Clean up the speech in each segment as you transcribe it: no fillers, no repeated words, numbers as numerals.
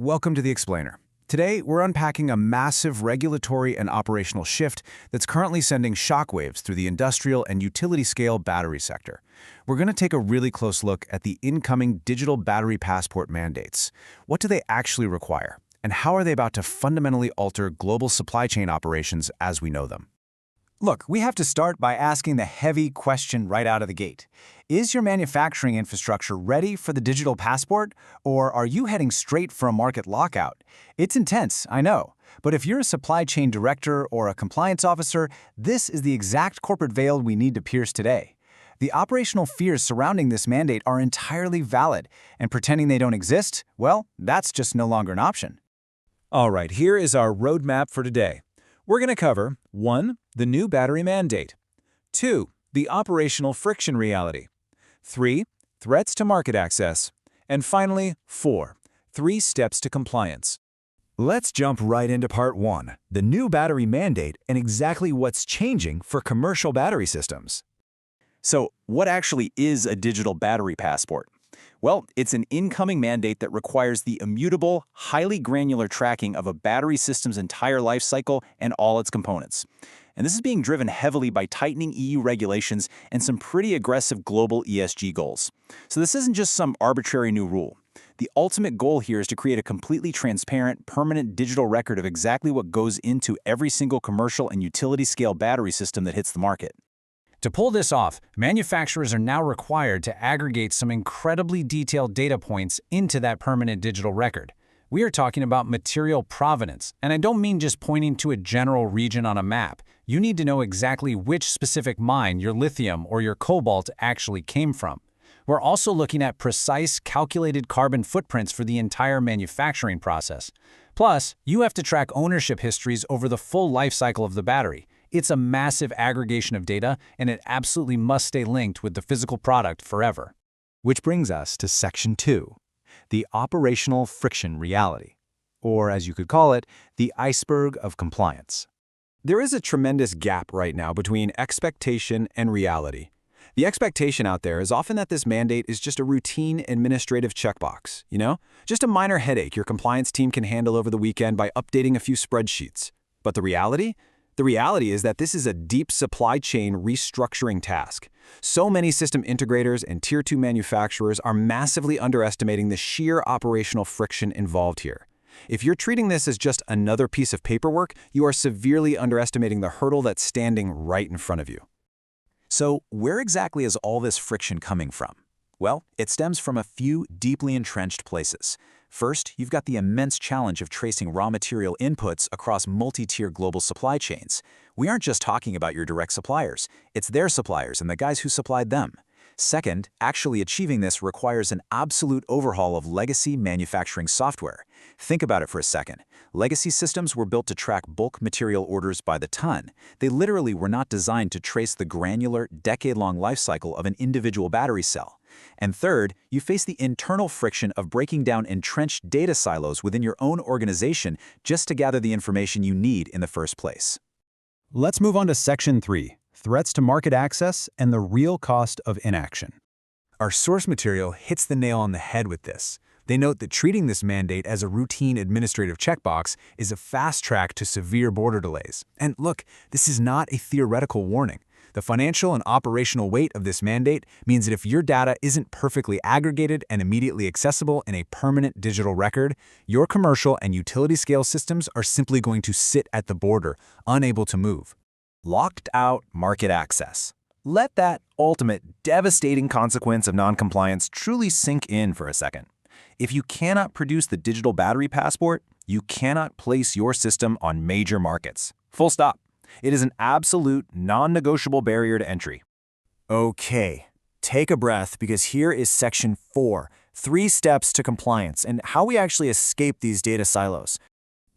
Welcome to The Explainer. Today, we're unpacking a massive regulatory and operational shift that's currently sending shockwaves through the industrial and utility-scale battery sector. We're going to take a really close look at the incoming digital battery passport mandates. What do they actually require? And how are they about to fundamentally alter global supply chain operations as we know them? Look, we have to start by asking the heavy question right out of the gate. Is your manufacturing infrastructure ready for the digital passport, or are you heading straight for a market lockout? It's intense, I know, but if you're a supply chain director or a compliance officer, this is the exact corporate veil we need to pierce today. The operational fears surrounding this mandate are entirely valid, and pretending they don't exist, well, that's just no longer an option. All right, here is our roadmap for today. We're going to cover 1. The new battery mandate. 2. The operational friction reality. 3. Threats to market access. And finally, 4. 3 steps to compliance. Let's jump right into part 1, the new battery mandate and exactly what's changing for commercial battery systems. So, what actually is a digital battery passport? Well, it's an incoming mandate that requires the immutable, highly granular tracking of a battery system's entire life cycle and all its components. And this is being driven heavily by tightening EU regulations and some pretty aggressive global ESG goals. So this isn't just some arbitrary new rule. The ultimate goal here is to create a completely transparent, permanent digital record of exactly what goes into every single commercial and utility-scale battery system that hits the market. To pull this off, manufacturers are now required to aggregate some incredibly detailed data points into that permanent digital record. We are talking about material provenance, and I don't mean just pointing to a general region on a map. You need to know exactly which specific mine your lithium or your cobalt actually came from. We're also looking at precise, calculated carbon footprints for the entire manufacturing process. Plus, you have to track ownership histories over the full life cycle of the battery. It's a massive aggregation of data, and it absolutely must stay linked with the physical product forever. Which brings us to Section 2, the operational friction reality, or as you could call it, the iceberg of compliance. There is a tremendous gap right now between expectation and reality. The expectation out there is often that this mandate is just a routine administrative checkbox, just a minor headache your compliance team can handle over the weekend by updating a few spreadsheets. But the reality? The reality is that this is a deep supply chain restructuring task. So many system integrators and Tier 2 manufacturers are massively underestimating the sheer operational friction involved here. If you're treating this as just another piece of paperwork, you are severely underestimating the hurdle that's standing right in front of you. So, where exactly is all this friction coming from? Well, it stems from a few deeply entrenched places. First, you've got the immense challenge of tracing raw material inputs across multi-tier global supply chains. We aren't just talking about your direct suppliers, it's their suppliers and the guys who supplied them. Second, actually achieving this requires an absolute overhaul of legacy manufacturing software. Think about it for a second. Legacy systems were built to track bulk material orders by the ton. They literally were not designed to trace the granular, decade-long life cycle of an individual battery cell. And third, you face the internal friction of breaking down entrenched data silos within your own organization just to gather the information you need in the first place. Let's move on to Section 3, threats to market access and the real cost of inaction. Our source material hits the nail on the head with this. They note that treating this mandate as a routine administrative checkbox is a fast track to severe border delays. And look, this is not a theoretical warning. The financial and operational weight of this mandate means that if your data isn't perfectly aggregated and immediately accessible in a permanent digital record, your commercial and utility-scale systems are simply going to sit at the border, unable to move. Locked out market access. Let that ultimate, devastating consequence of noncompliance truly sink in for a second. If you cannot produce the digital battery passport, you cannot place your system on major markets. Full stop. It is an absolute, non-negotiable barrier to entry. Okay, take a breath because here is Section 4, 3 steps to compliance and how we actually escape these data silos.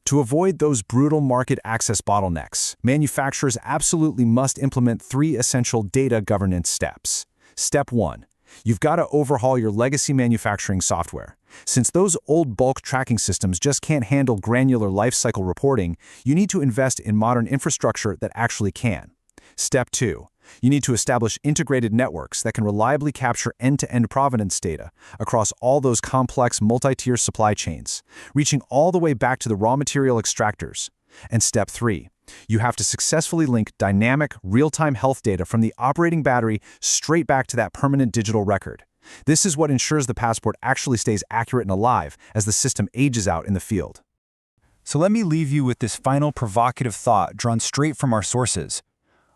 To avoid those brutal market access bottlenecks, manufacturers absolutely must implement 3 essential data governance steps. Step 1. You've got to overhaul your legacy manufacturing software. Since those old bulk tracking systems just can't handle granular lifecycle reporting, you need to invest in modern infrastructure that actually can. Step 2. You need to establish integrated networks that can reliably capture end-to-end provenance data across all those complex multi-tier supply chains, reaching all the way back to the raw material extractors. And step 3, you have to successfully link dynamic, real-time health data from the operating battery straight back to that permanent digital record. This is what ensures the passport actually stays accurate and alive as the system ages out in the field. So let me leave you with this final provocative thought drawn straight from our sources.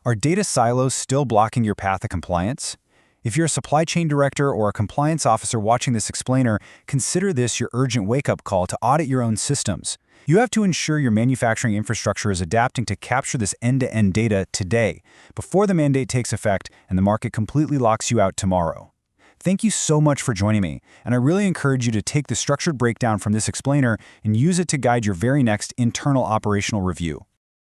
Are data silos still blocking your path to compliance? If you're a supply chain director or a compliance officer watching this explainer, consider this your urgent wake-up call to audit your own systems. You have to ensure your manufacturing infrastructure is adapting to capture this end-to-end data today, before the mandate takes effect and the market completely locks you out tomorrow. Thank you so much for joining me, and I really encourage you to take the structured breakdown from this explainer and use it to guide your very next internal operational review.